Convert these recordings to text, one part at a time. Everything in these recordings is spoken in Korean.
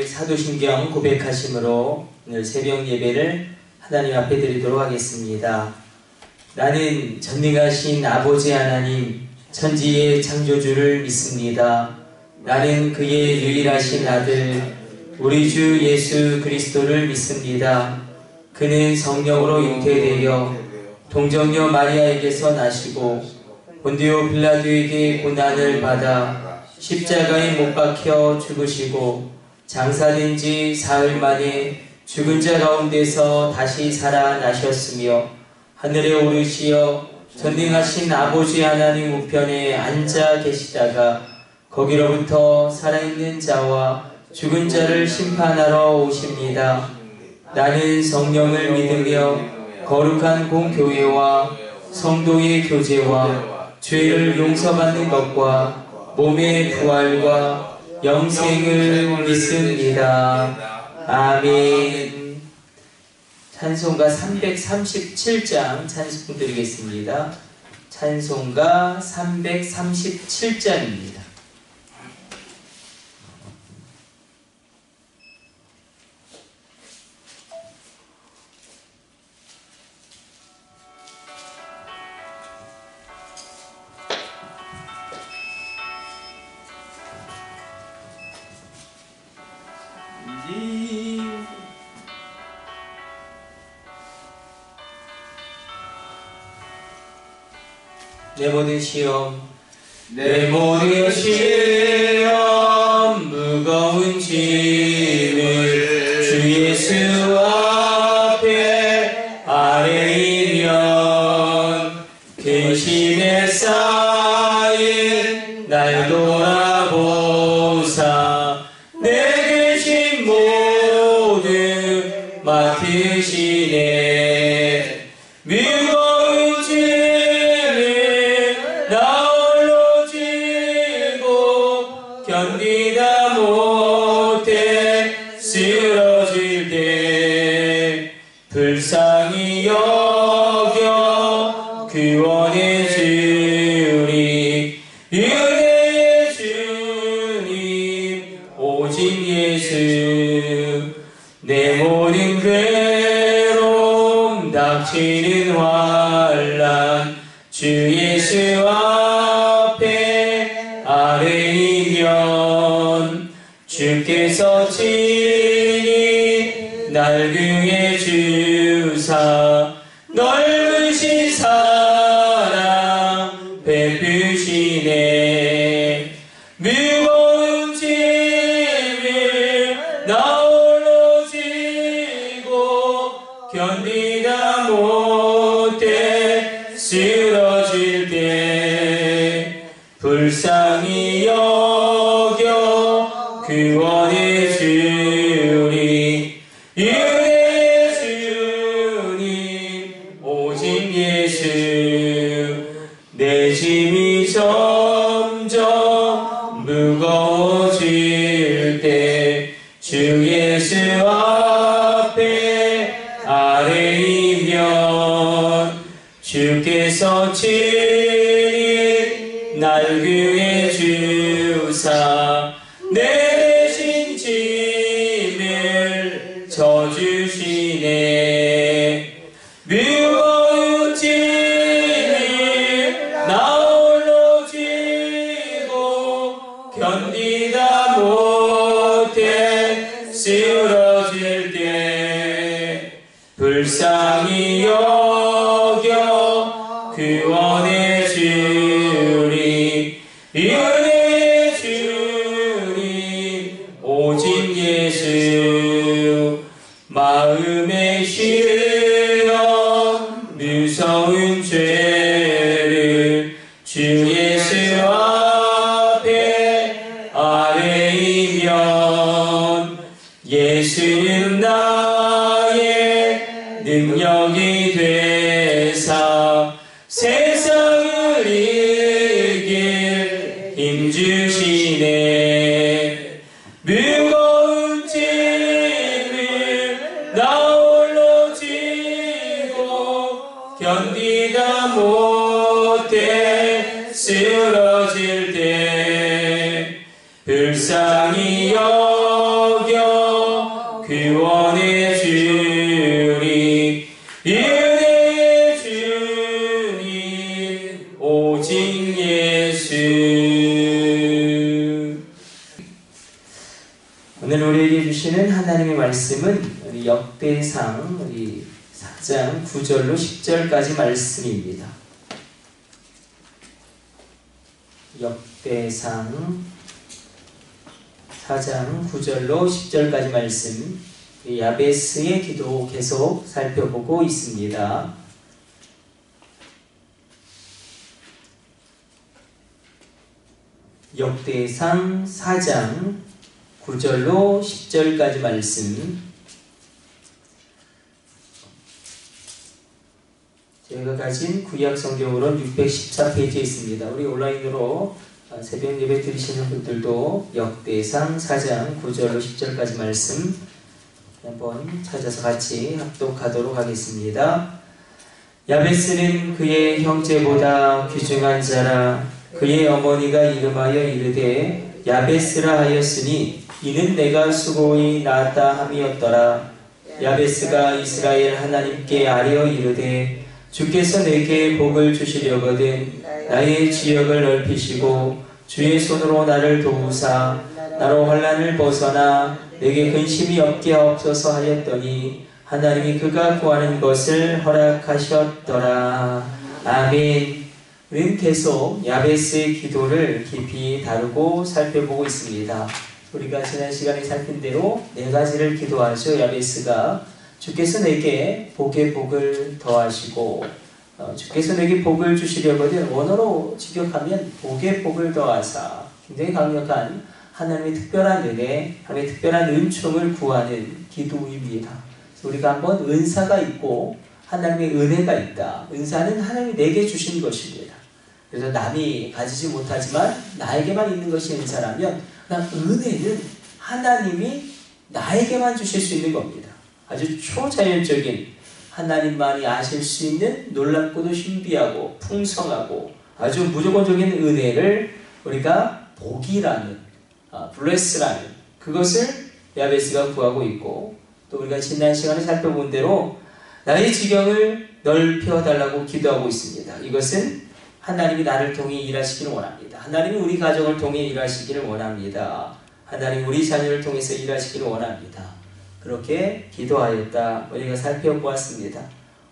사도신경 고백하심으로 오늘 새벽 예배를 하나님 앞에 드리도록 하겠습니다. 나는 전능하신 아버지 하나님, 천지의 창조주를 믿습니다. 나는 그의 유일하신 아들, 우리 주 예수 그리스도를 믿습니다. 그는 성령으로 잉태되어 동정녀 마리아에게서 나시고 본디오 빌라도에게 고난을 받아 십자가에 못 박혀 죽으시고 장사된 지 사흘 만에 죽은 자 가운데서 다시 살아나셨으며 하늘에 오르시어 전능하신 아버지 하나님 우편에 앉아 계시다가 거기로부터 살아있는 자와 죽은 자를 심판하러 오십니다. 나는 성령을 믿으며 거룩한 공교회와 성도의 교제와 죄를 용서받는 것과 몸의 부활과 영생을 믿습니다. 아멘. 찬송가 337장 찬송 드리겠습니다. 찬송가 337장입니다. 내 모든 시험, 내 모든 시험, 무거운 짐을 주 예수 앞에 아뢰이면 근심에 쌓인 날 돌아보사 내 근심 모두 맡으시네. 무거운 짐을 나 홀로 지고 견디다 못해 쓰러질 때 불쌍히 여겨 구원해 주리. 은혜의 주님 오직 예수. 내 모든 괴로움 닥치는 환난 주 예수 앞에 아뢰이면 주께서 친히 날 구해 주사 넓으신 사랑 베푸시네. 무거운 짐을 나 홀로 지고 견디다 못해 쓰러질 때 불쌍히 여겨 구원해 주리. 은혜의 주님 오직 예수. 내 짐이 점점 무거워질 때 주 예수 앞에 아뢰이면 주께서 친히 날 구해 주사 내 대신 짐을 져주시네. 무거운 짐을 나 홀로 지고 견디다 못해 쓰러질 때 불쌍히 여겨 구원해 주리. 은혜의 주님 오직 예수. 마음에 실려 무서운 죄를 주 예수 앞에 아뢰이면 예수는 나의 능력이 되사 세상을 이길 힘주시네. 무거운 짐을 나 홀로 지고 견디다 못해 쓰러질 때 불쌍히 여겨 말씀은 우리 역대상 우리 4장 9절로 10절까지 말씀입니다. 역대상 4장 9절로 10절까지 말씀, 야베스의 기도 계속 살펴보고 있습니다. 역대상 4장 9절로 10절까지 말씀, 제가 가진 구약 성경으로는 614페이지에 있습니다. 우리 온라인으로 새벽 예배 드리시는 분들도 역대상 4장 9절로 10절까지 말씀 한번 찾아서 같이 합독하도록 하겠습니다. 야베스는 그의 형제보다 귀중한 자라. 그의 어머니가 이름하여 이르되 야베스라 하였으니 이는 내가 수고히 낳았다 함이었더라. 야베스가 이스라엘 하나님께 아뢰어 이르되 주께서 내게 복을 주시려거든 나의 지역을 넓히시고 주의 손으로 나를 도우사 나로 환난을 벗어나 내게 근심이 없게 하옵소서 하였더니 하나님이 그가 구하는 것을 허락하셨더라. 아멘. 우리는 계속 야베스의 기도를 깊이 다루고 살펴보고 있습니다. 우리가 지난 시간에 살핀 대로 4가지를 기도하죠. 야베스가 주께서 내게 복의 복을 더하시고, 주께서 내게 복을 주시려거든 원어로 직역하면 복의 복을 더하사, 굉장히 강력한 하나님의 특별한 은혜, 하나님의 특별한 은총을 구하는 기도입니다. 우리가 한번 은사가 있고 하나님의 은혜가 있다. 은사는 하나님이 내게 주신 것입니다. 그래서 남이 가지지 못하지만 나에게만 있는 것이 은사라면, 은혜는 하나님이 나에게만 주실 수 있는 겁니다. 아주 초자연적인, 하나님만이 아실 수 있는 놀랍고도 신비하고 풍성하고 아주 무조건적인 은혜를 우리가 복이라는, 블레스라는 그것을 야베스가 구하고 있고, 또 우리가 지난 시간에 살펴본 대로 나의 지경을 넓혀달라고 기도하고 있습니다. 이것은 하나님이 나를 통해 일하시기를 원합니다. 하나님이 우리 가정을 통해 일하시기를 원합니다. 하나님 우리 자녀를 통해서 일하시기를 원합니다. 그렇게 기도하였다. 우리가 살펴보았습니다.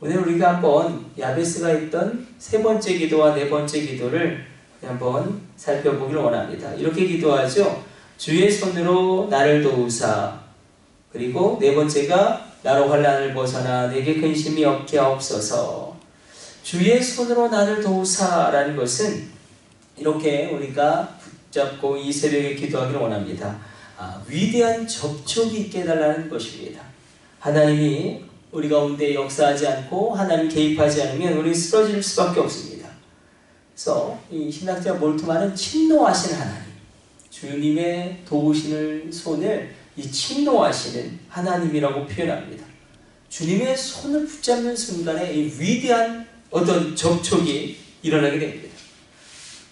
오늘 우리가 한번 야베스가 했던 3번째 기도와 4번째 기도를 한번 살펴보기를 원합니다. 이렇게 기도하죠. 주의 손으로 나를 도우사. 그리고 4번째가 나로 환난을 벗어나 내게 근심이 없게 하옵소서. 주의 손으로 나를 도우사라는 것은 이렇게 우리가 붙잡고 이 새벽에 기도하기를 원합니다. 위대한 접촉이 있게 해달라는 것입니다. 하나님이 우리 가운데 역사하지 않고 하나님 개입하지 않으면 우리는 쓰러질 수밖에 없습니다. 그래서 이 신학자 몰트만은 침노하신 하나님, 주님의 도우시는 손을 이 침노하시는 하나님이라고 표현합니다. 주님의 손을 붙잡는 순간에 이 위대한 어떤 접촉이 일어나게 됩니다.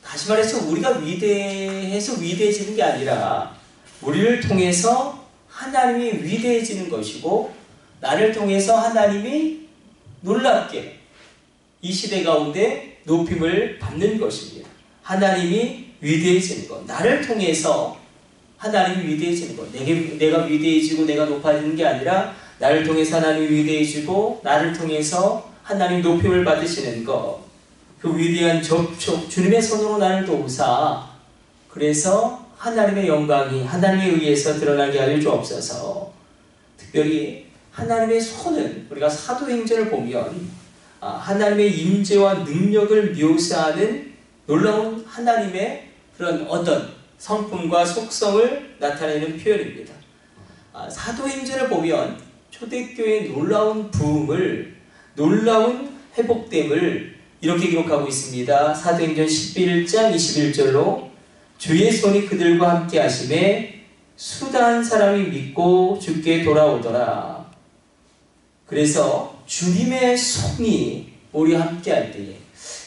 다시 말해서 우리가 위대해서 위대해지는 게 아니라 우리를 통해서 하나님이 위대해지는 것이고, 나를 통해서 하나님이 놀랍게 이 시대 가운데 높임을 받는 것입니다. 하나님이 위대해지는 것, 나를 통해서 하나님이 위대해지는 것, 내가 위대해지고 내가 높아지는 게 아니라 나를 통해서 하나님이 위대해지고 나를 통해서 하나님 높임을 받으시는 것, 그 위대한 접촉, 주님의 손으로 나를 도우사. 그래서 하나님의 영광이 하나님에 의해서 드러나게 하여 주옵소서. 특별히 하나님의 손은 우리가 사도행전을 보면 하나님의 임재와 능력을 묘사하는 놀라운 하나님의 그런 어떤 성품과 속성을 나타내는 표현입니다. 사도행전을 보면 초대교회의 놀라운 부흥을, 놀라운 회복됨을 이렇게 기록하고 있습니다. 사도행전 11장 21절로 주의 손이 그들과 함께 하심에 수다한 사람이 믿고 주께 돌아오더라. 그래서 주님의 손이 우리와 함께 할 때에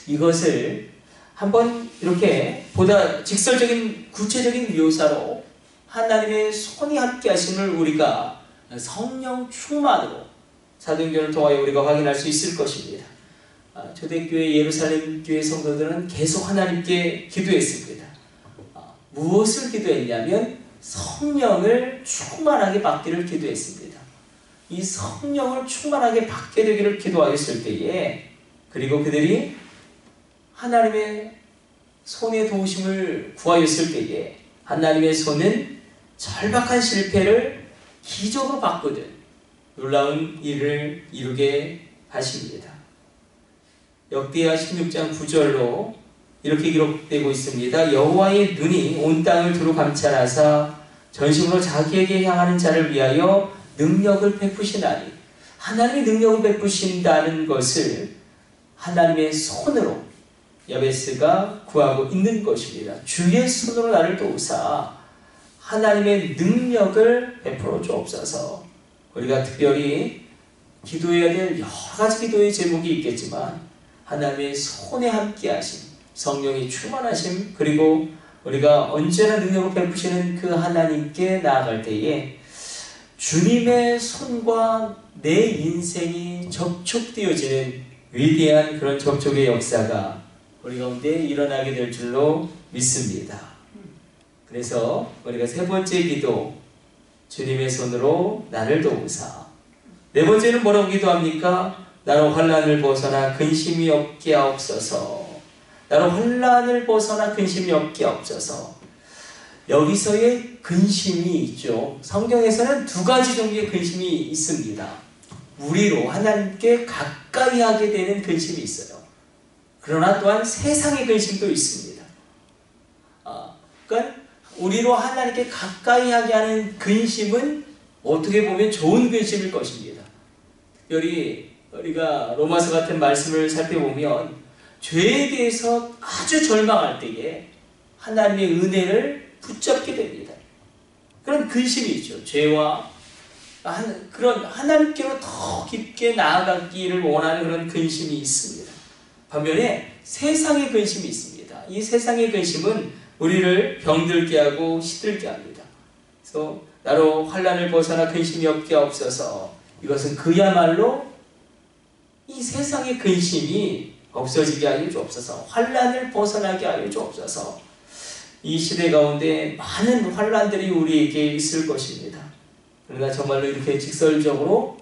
이것을 한번 이렇게 보다 직설적인 구체적인 묘사로 하나님의 손이 함께 하심을 우리가 성령 충만으로 사도행전을 통하여 우리가 확인할 수 있을 것입니다. 초대교회 예루살렘 교회 성도들은 계속 하나님께 기도했습니다. 무엇을 기도했냐면 성령을 충만하게 받기를 기도했습니다. 이 성령을 충만하게 받게 되기를 기도하였을 때에, 그리고 그들이 하나님의 손의 도우심을 구하였을 때에 하나님의 손은 절박한 실패를 기적으로 바꾸듯 놀라운 일을 이루게 하십니다. 역대하 16장 9절로 이렇게 기록되고 있습니다. 여호와의 눈이 온 땅을 두루 감찰하사 전심으로 자기에게 향하는 자를 위하여 능력을 베푸시나니, 하나님의 능력을 베푸신다는 것을 하나님의 손으로 야베스가 구하고 있는 것입니다. 주의 손으로 나를 도우사 하나님의 능력을 베풀어 주옵소서. 우리가 특별히 기도해야 될 여러 가지 기도의 제목이 있겠지만, 하나님의 손에 함께 하심, 성령의 충만하심, 그리고 우리가 언제나 능력을 베푸시는 그 하나님께 나아갈 때에 주님의 손과 내 인생이 접촉되어지는 위대한 그런 접촉의 역사가 우리 가운데 일어나게 될 줄로 믿습니다. 그래서 우리가 세 번째 기도, 주님의 손으로 나를 도우사. 네 번째는 뭐라고 기도합니까? 나로 환난을 벗어나 근심이 없게 하옵소서. 나로 환난을 벗어나 근심이 없게 하옵소서. 여기서의 근심이 있죠. 성경에서는 두 가지 종류의 근심이 있습니다. 우리로 하나님께 가까이 하게 되는 근심이 있어요. 그러나 또한 세상의 근심도 있습니다. 그러니까 우리로 하나님께 가까이 하게 하는 근심은 어떻게 보면 좋은 근심일 것입니다. 특별히 우리가 로마서 같은 말씀을 살펴보면 죄에 대해서 아주 절망할 때에 하나님의 은혜를 붙잡게 됩니다. 그런 근심이 있죠. 죄와 그런 하나님께로 더 깊게 나아가기를 원하는 그런 근심이 있습니다. 반면에 세상의 근심이 있습니다. 이 세상의 근심은 우리를 병들게 하고 시들게 합니다. 그래서 나로 환난을 벗어나 근심이 없게 하옵소서. 이것은 그야말로 이 세상의 근심이 없어지게 하여 주옵소서. 환난을 벗어나게 하여 주옵소서. 이 시대 가운데 많은 환난들이 우리에게 있을 것입니다. 그러나 정말로 이렇게 직설적으로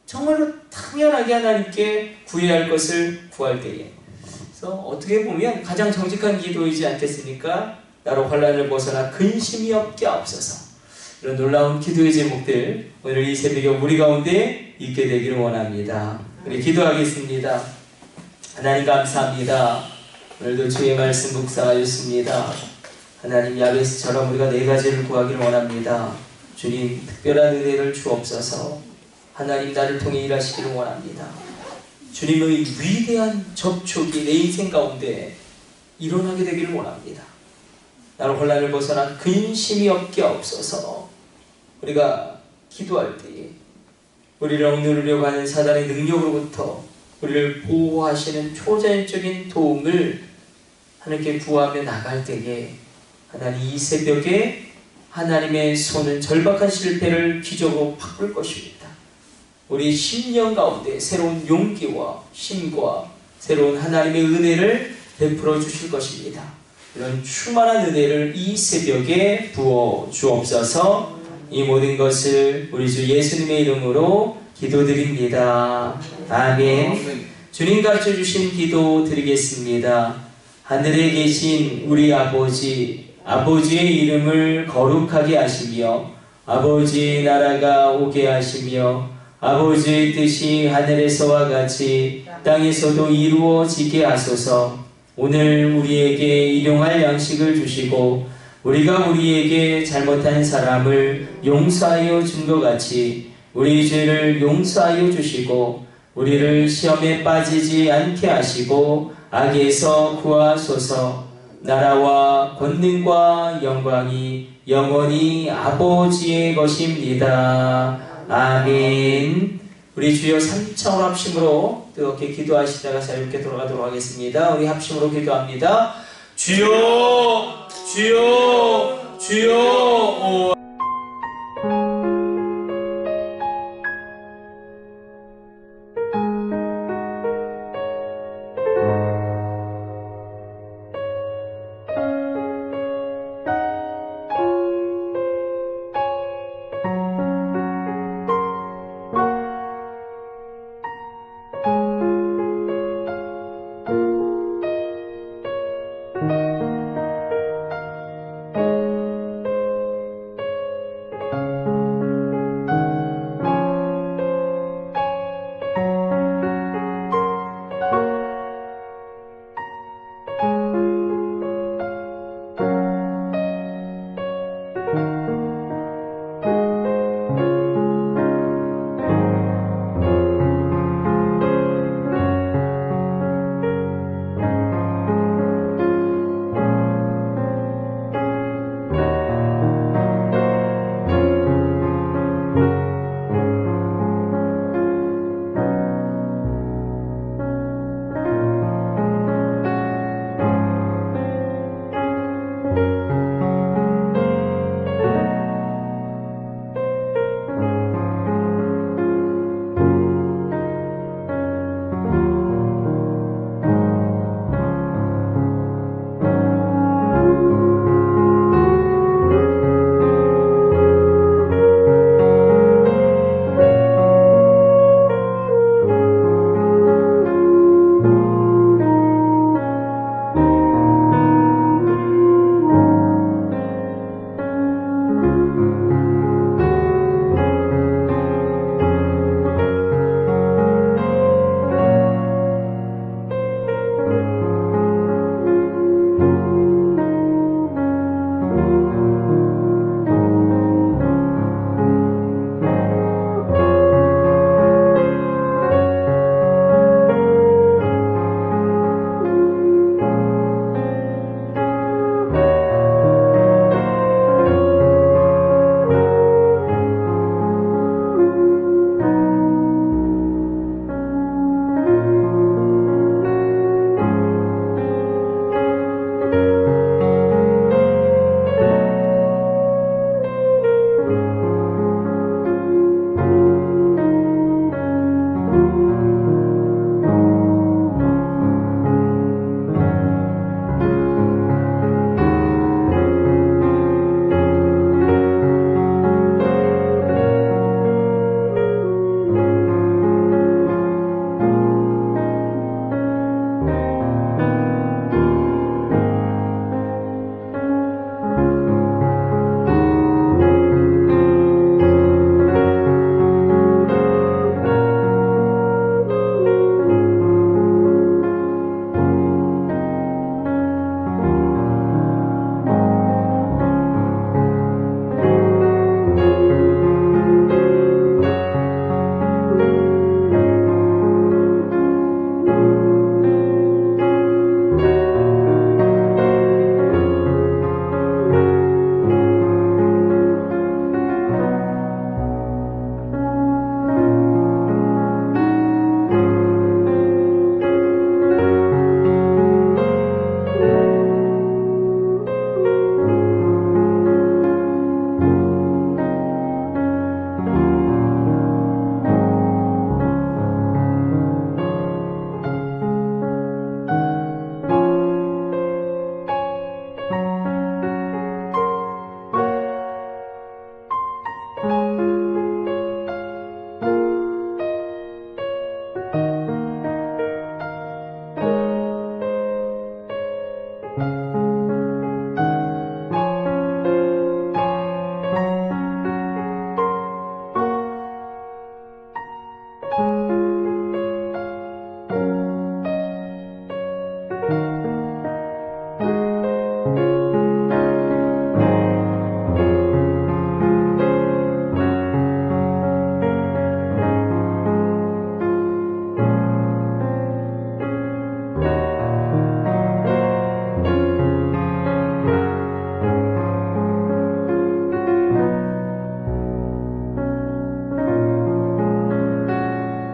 정말로 당연하게 하나님께 구해야 할 것을 구할 때에, 그래서 어떻게 보면 가장 정직한 기도이지 않겠습니까? 나로 환난을 벗어나 근심이 없게 하옵소서. 이런 놀라운 기도의 제목들 오늘 이 새벽에 우리 가운데 있게 되기를 원합니다. 우리 기도하겠습니다. 하나님 감사합니다. 오늘도 주의 말씀 묵상하였습니다. 하나님, 야베스처럼 우리가 네 가지를 구하기를 원합니다. 주님, 특별한 은혜를 주옵소서. 하나님, 나를 통해 일하시기를 원합니다. 주님의 위대한 접촉이 내 인생 가운데 일어나게 되기를 원합니다. 나로 혼란을 벗어나 근심이 없게 하옵소서. 우리가 기도할 때에 우리를 억누르려고 하는 사단의 능력으로부터 우리를 보호하시는 초자연적인 도움을 하나님께 구하며 나갈 때에, 하나님, 이 새벽에 하나님의 손은 절박한 실패를 기적으로 바꿀 것입니다. 우리 심령 가운데 새로운 용기와 힘과 새로운 하나님의 은혜를 베풀어 주실 것입니다. 이런 충만한 은혜를 이 새벽에 부어 주옵소서. 이 모든 것을 우리 주 예수님의 이름으로 기도드립니다. 아멘. 주님 가르쳐 주신 기도 드리겠습니다. 하늘에 계신 우리 아버지, 아버지의 이름을 거룩하게 하시며 아버지의 나라가 오게 하시며 아버지의 뜻이 하늘에서와 같이 땅에서도 이루어지게 하소서. 오늘 우리에게 일용할 양식을 주시고 우리가 우리에게 잘못한 사람을 용서하여 준 것 같이 우리 죄를 용서하여 주시고 우리를 시험에 빠지지 않게 하시고 악에서 구하소서. 나라와 권능과 영광이 영원히 아버지의 것입니다. 아멘. 우리 주여 삼창으로 합심으로 뜨겁게 기도하시다가 자유롭게 돌아가도록 하겠습니다. 우리 합심으로 기도합니다. 주여, 주여, 주여.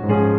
주